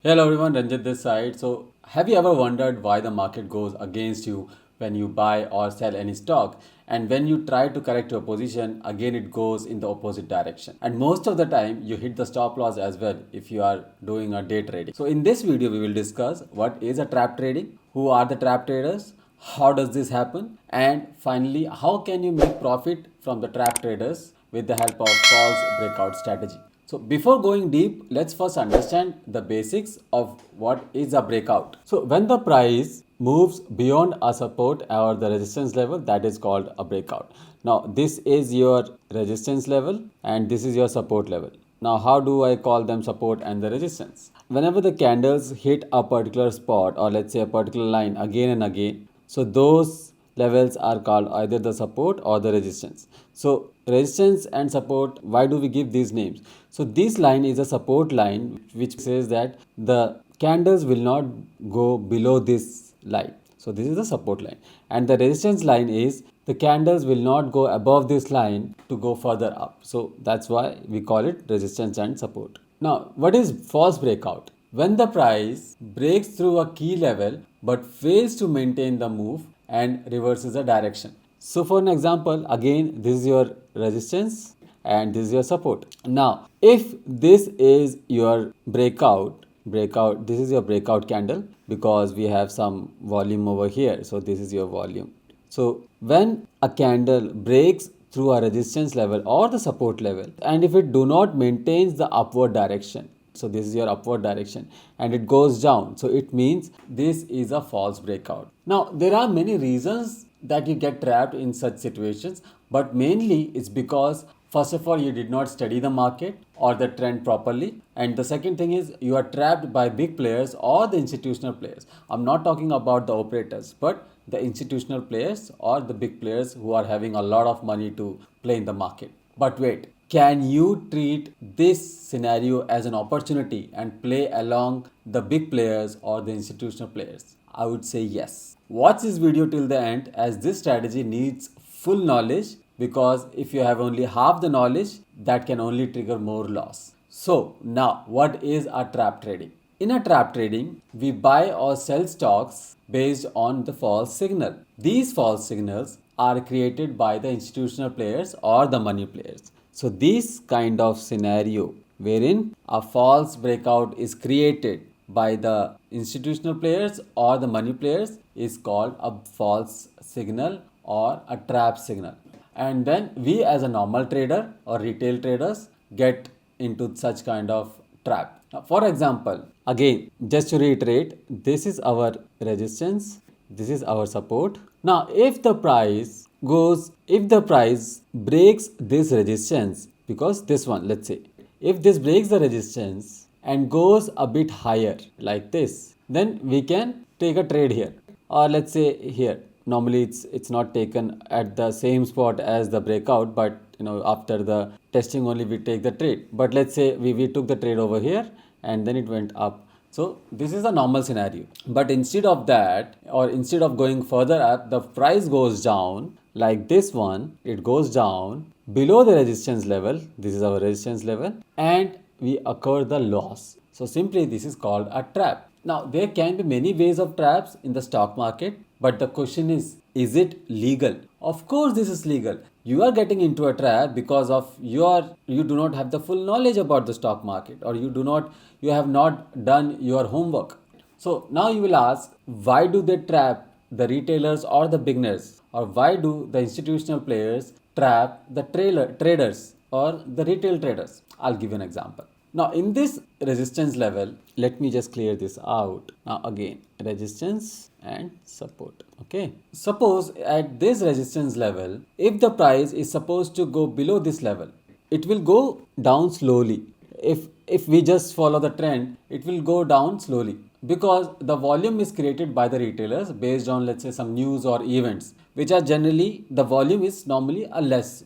Hello everyone, Ranjit this side. So, have you ever wondered why the market goes against you when you buy or sell any stock? And when you try to correct your position, again it goes in the opposite direction. And most of the time, you hit the stop loss as well if you are doing a day trading. So, in this video, we will discuss what is a trap trading, who are the trap traders, how does this happen, and finally, how can you make profit from the trap traders with the help of false breakout strategy. So before going deep, let's first understand the basics of what is a breakout. So when the price moves beyond a support or the resistance level, that is called a breakout. Now this is your resistance level and this is your support level. Now how do I call them support and the resistance? Whenever the candles hit a particular spot or let's say a particular line again and again, so those levels are called either the support or the resistance. So resistance and support, why do we give these names? So this line is a support line which says that the candles will not go below this line. So this is the support line, and the resistance line is the candles will not go above this line to go further up. So that's why we call it resistance and support. Now what is false breakout? When the price breaks through a key level but fails to maintain the move and reverses the direction. So for an example, again this is your resistance and this is your support. Now if this is your breakout, this is your breakout candle because we have some volume over here. So this is your volume. So when a candle breaks through a resistance level or the support level, and if it do not maintains the upward direction, so this is your upward direction, and it goes down, so it means this is a false breakout. Now there are many reasons that you get trapped in such situations, but mainly it's because first of all you did not study the market or the trend properly, and the second thing is you are trapped by big players or the institutional players. I'm not talking about the operators, but the institutional players or the big players who are having a lot of money to play in the market. But wait, can you treat this scenario as an opportunity and play along the big players or the institutional players? I would say yes. Watch this video till the end, as this strategy needs full knowledge, because if you have only half the knowledge, that can only trigger more loss. So now what is a trap trading? In a trap trading, we buy or sell stocks based on the false signal. These false signals are created by the institutional players or the money players. So this kind of scenario wherein a false breakout is created by the institutional players or the money players is called a false signal or a trap signal. And then we as a normal trader or retail traders get into such kind of trap. Now, for example, again, just to reiterate, this is our resistance, this is our support. Now if the price breaks this resistance, because this one, let's say if this breaks the resistance and goes a bit higher like this, then we can take a trade here, or let's say here. Normally it's not taken at the same spot as the breakout, but after the testing only we take the trade. But let's say we took the trade over here and then it went up. So this is a normal scenario. But instead of that, or instead of going further up, the price goes down like this one. It goes down below the resistance level. This is our resistance level, and we occur the loss. So simply this is called a trap. Now there can be many ways of traps in the stock market, but the question is it legal? Of course this is legal. You are getting into a trap because of you do not have the full knowledge about the stock market, or you have not done your homework. So now you will ask, why do they trap the retailers or the beginners, or why do the institutional players trap the traders or the retail traders? I'll give you an example. Now in this resistance level, let me just clear this out. Now again, resistance and support. Okay, suppose at this resistance level, if the price is supposed to go below this level, it will go down slowly. If we just follow the trend, it will go down slowly, because the volume is created by the retailers based on, let's say, some news or events, which are generally, the volume is normally a less,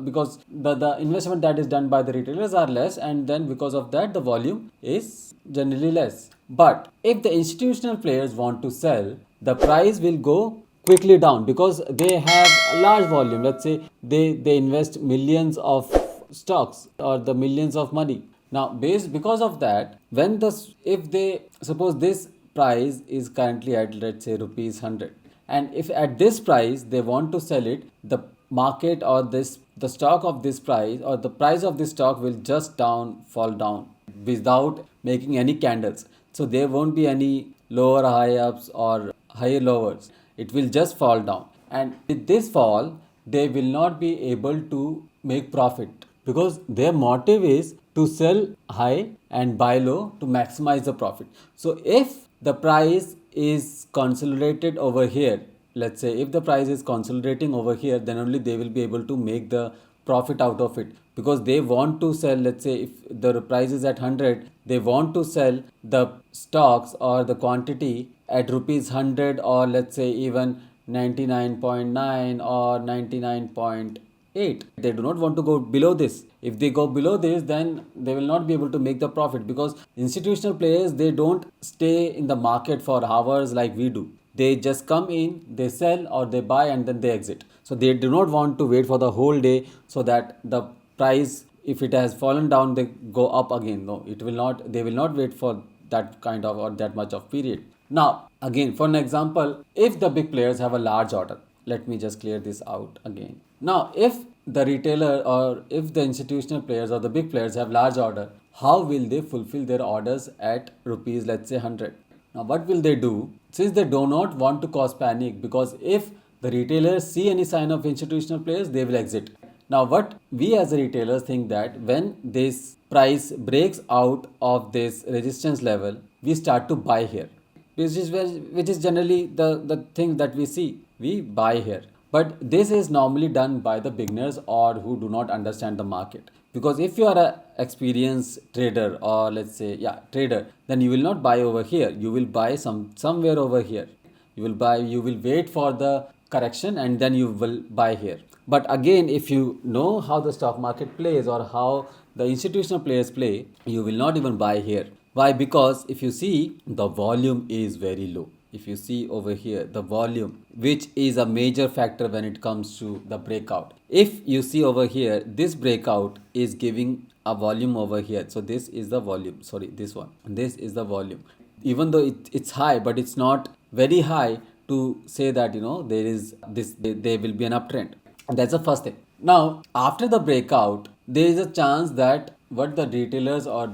because the investment that is done by the retailers are less, and then because of that the volume is generally less. But if the institutional players want to sell, the price will go quickly down because they have a large volume. Let's say they invest millions of stocks or the millions of money. Now, because of that, when if they suppose this price is currently at, let's say, rupees 100, and if at this price they want to sell it, the market or the stock of this price or the price of this stock will just fall down without making any candles. So there won't be any lower high ups or higher lowers. It will just fall down, and with this fall they will not be able to make profit because their motive is to sell high and buy low to maximize the profit. So if the price is consolidated over here, let's say if the price is consolidating over here, then only they will be able to make the profit out of it, because they want to sell, let's say if the price is at 100, they want to sell the stocks or the quantity at rupees 100, or let's say even 99.9 or 99.8. They do not want to go below this. If they go below this, then they will not be able to make the profit, because institutional players, they don't stay in the market for hours like we do. They just come in, they sell or they buy, and then they exit. So they do not want to wait for the whole day so that the price, if it has fallen down, they go up again. No, it will not. They will not wait for that kind of or that much of period. Now, again, for an example, if the big players have a large order, let me just clear this out again. Now, if the retailer or if the institutional players or the big players have large order, how will they fulfill their orders at rupees, let's say 100? Now, what will they do? Since they do not want to cause panic, because if the retailers see any sign of institutional players, they will exit. Now, what we as retailers think that when this price breaks out of this resistance level, we start to buy here, which is generally the thing that we see. We buy here. But this is normally done by the beginners or who do not understand the market. Because if you are a experienced trader, or let's say trader, then you will not buy over here. You will buy somewhere over here. You will wait for the correction and then you will buy here. But again, if you know how the stock market plays or how the institutional players play, you will not even buy here. Why? Because if you see, the volume is very low. If you see over here, the volume, which is a major factor when it comes to the breakout. If you see over here, this breakout is giving a volume over here. So this is the volume, sorry, this one. This is the volume. Even though it's high, but it's not very high to say that, there will be an uptrend. That's the first thing. Now, after the breakout, there is a chance that what the retailers or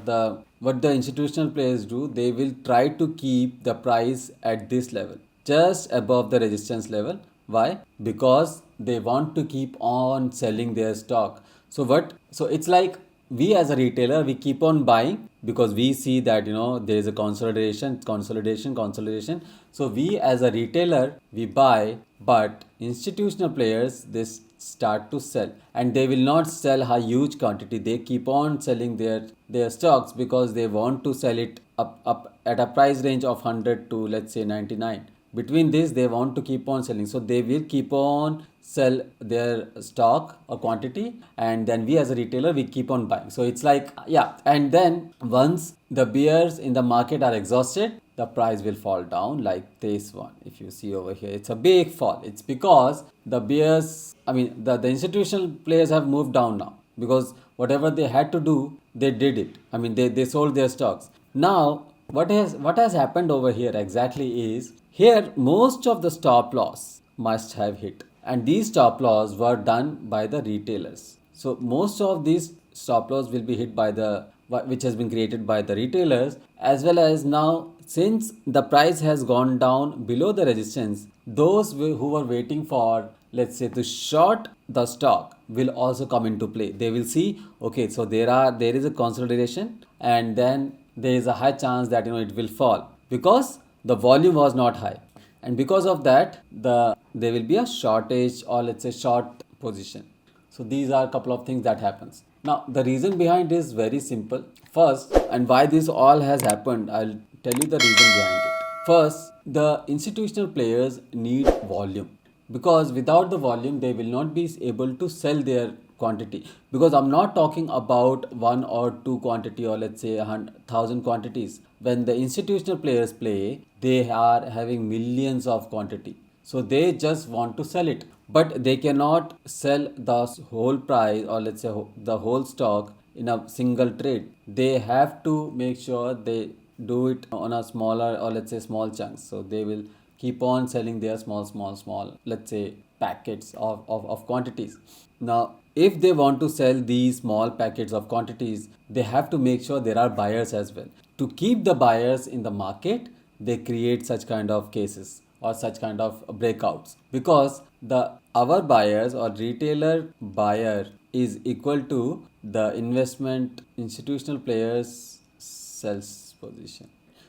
what the institutional players do, they will try to keep the price at this level, just above the resistance level. Why? Because they want to keep on selling their stock. So it's like we as a retailer, we keep on buying because we see that there is a consolidation. So we as a retailer, we buy, but institutional players, they start to sell, and they will not sell a huge quantity. They keep on selling their stocks because they want to sell it up at a price range of 100 to, let's say, 99. Between this, they want to keep on selling, so they will keep on sell their stock or quantity, and then we as a retailer, we keep on buying. So it's like, and then once the bears in the market are exhausted, the price will fall down like this one. If you see over here, it's a big fall. It's because the bears, the institutional players have moved down now, because whatever they had to do, they did it. They sold their stocks. Now, what has happened over here exactly is, here most of the stop loss must have hit, and these stop loss were done by the retailers. So most of these stop loss will be hit by which has been created by the retailers, as well as now, since the price has gone down below the resistance, those who were waiting for, let's say, to short the stock will also come into play. They will see, okay, so there is a consolidation, and then there is a high chance that it will fall because the volume was not high, and because of that, there will be a shortage, or let's say short position. So these are a couple of things that happens. Now, the reason behind is very simple. First, and why this all has happened, I'll tell you the reason behind it. First, the institutional players need volume, because without the volume, they will not be able to sell their quantity. Because I'm not talking about one or two quantity, or let's say 1,000 quantities. When the institutional players play, they are having millions of quantity. So they just want to sell it, but they cannot sell the whole price, or let's say the whole stock in a single trade. They have to make sure they do it on a smaller, or let's say small chunks. So they will keep on selling their small, let's say packets of quantities. Now, if they want to sell these small packets of quantities, they have to make sure there are buyers as well. To keep the buyers in the market, they create such kind of cases or such kind of breakouts, because the our buyers or retailer buyer is equal to the investment institutional players sells position.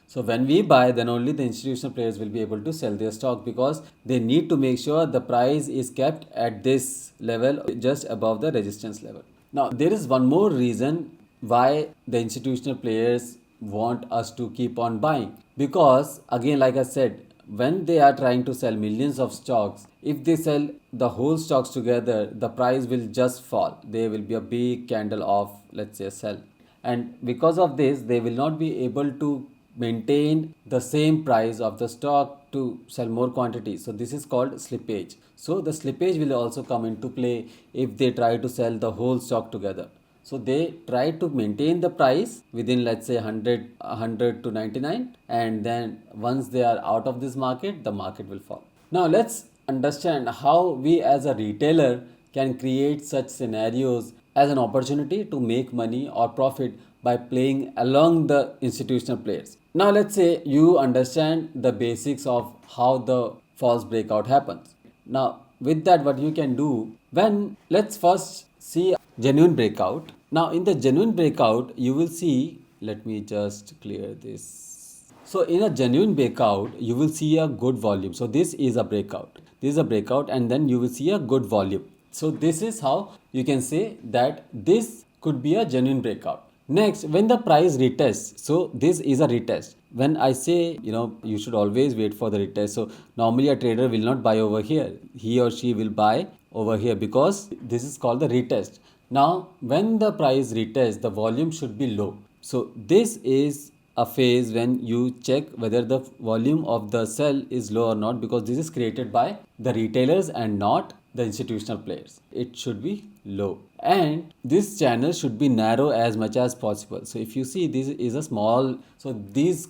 So when we buy, then only the institutional players will be able to sell their stock, because they need to make sure the price is kept at this level, just above the resistance level. Now, there is one more reason why the institutional players want us to keep on buying, because again, like I said, when they are trying to sell millions of stocks, if they sell the whole stocks together, the price will just fall. There will be a big candle of, let's say, a sell, and because of this they will not be able to maintain the same price of the stock to sell more quantities. So this is called slippage. So the slippage will also come into play if they try to sell the whole stock together. So they try to maintain the price within, let's say, 100 to 99, and then once they are out of this market, the market will fall. Now let's understand how we as a retailer can create such scenarios as an opportunity to make money or profit by playing along the institutional players. Now let's say you understand the basics of how the false breakout happens. Now with that, what you can do, when let's first see genuine breakout. Now in the genuine breakout, you will see, let me just clear this. So in a genuine breakout, you will see a good volume. So this is a breakout. This is a breakout, and then you will see a good volume. So this is how you can say that this could be a genuine breakout. Next, when the price retests, so this is a retest. When I say, you should always wait for the retest. So normally a trader will not buy over here. He or she will buy over here, because this is called the retest. Now, when the price retests, the volume should be low. So this is a phase when you check whether the volume of the sell is low or not, because this is created by the retailers and not the institutional players. It should be low, and this channel should be narrow as much as possible. So if you see, this is a small, so these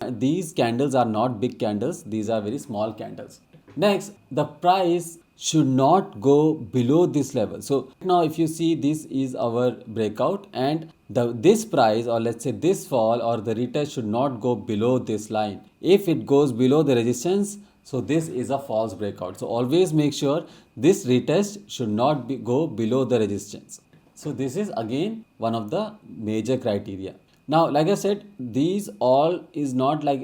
candles are not big candles, these are very small candles. Next, the price should not go below this level. So now if you see, this is our breakout, and this price, or let's say this fall or the retest, should not go below this line. If it goes below the resistance, so this is a false breakout. So always make sure this retest should not go below the resistance. So this is again one of the major criteria. Now, like I said, these all is not like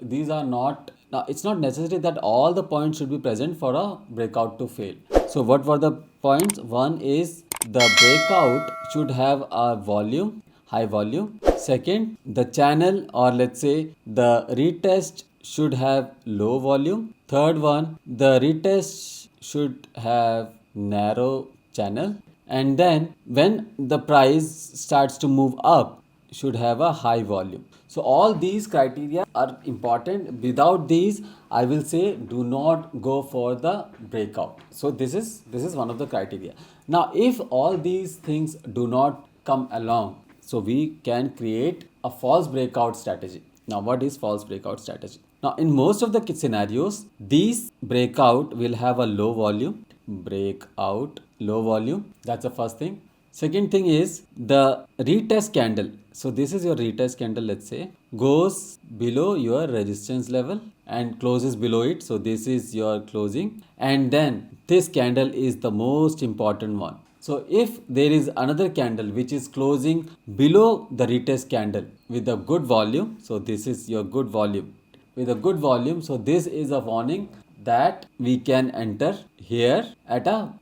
these are not, now it's not necessary that all the points should be present for a breakout to fail. So what were the points? One is the breakout should have a volume, high volume. Second, the channel, or let's say the retest, should have low volume. Third one, the retest should have narrow channel. And then when the price starts to move up, should have a high volume. So all these criteria are important. Without these, I will say, do not go for the breakout. So this is one of the criteria. Now if all these things do not come along, so we can create a false breakout strategy. Now what is false breakout strategy? Now in most of the scenarios, these breakout will have a low volume. Breakout, low volume, that's the first thing. Second thing is the retest candle. So this is your retest candle, let's say, goes below your resistance level and closes below it. So this is your closing, and then this candle is the most important one. So if there is another candle which is closing below the retest candle with a good volume, so this is your good volume. With a good volume, so this is a warning that we can enter here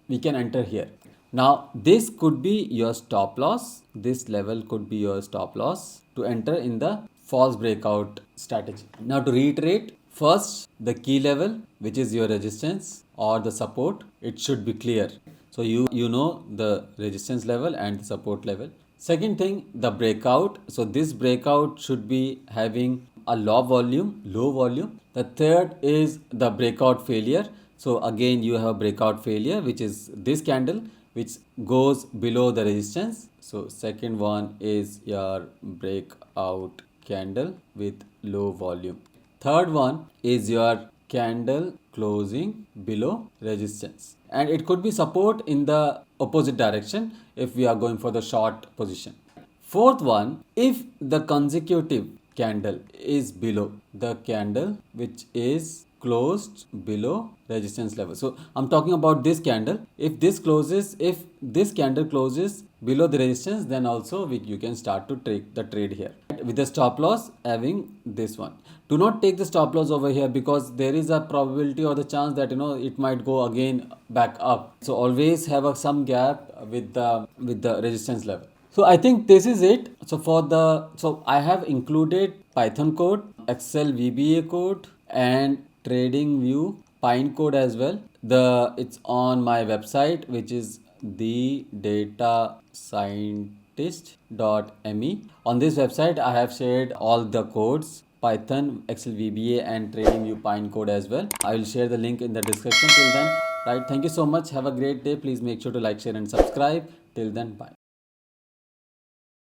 we can enter here. Now this could be your stop loss. This level could be your stop loss to enter in the false breakout strategy. Now to reiterate, first the key level, which is your resistance or the support, it should be clear. So you know the resistance level and the support level. Second thing, the breakout. So this breakout should be having a low volume. The third is the breakout failure. So again you have breakout failure, which is this candle, which goes below the resistance. So second one is your breakout candle with low volume. Third one is your candle closing below resistance, and it could be support in the opposite direction if we are going for the short position. Fourth one, if the consecutive candle is below the candle which is closed below resistance level. So I'm talking about this candle. If this candle closes below the resistance, then also you can start to take the trade here with the stop loss having this one. Do not take the stop loss over here because there is a probability or the chance that it might go again back up. So always have some gap with the resistance level. So I think this is it. So I have included Python code, Excel VBA code, and TradingView Pine code as well. It's on my website, which is thedatascientist.me. On this website, I have shared all the codes, Python, Excel VBA, and TradingView Pine code as well. I will share the link in the description. Till then, right? Thank you so much. Have a great day. Please make sure to like, share, and subscribe. Till then, bye.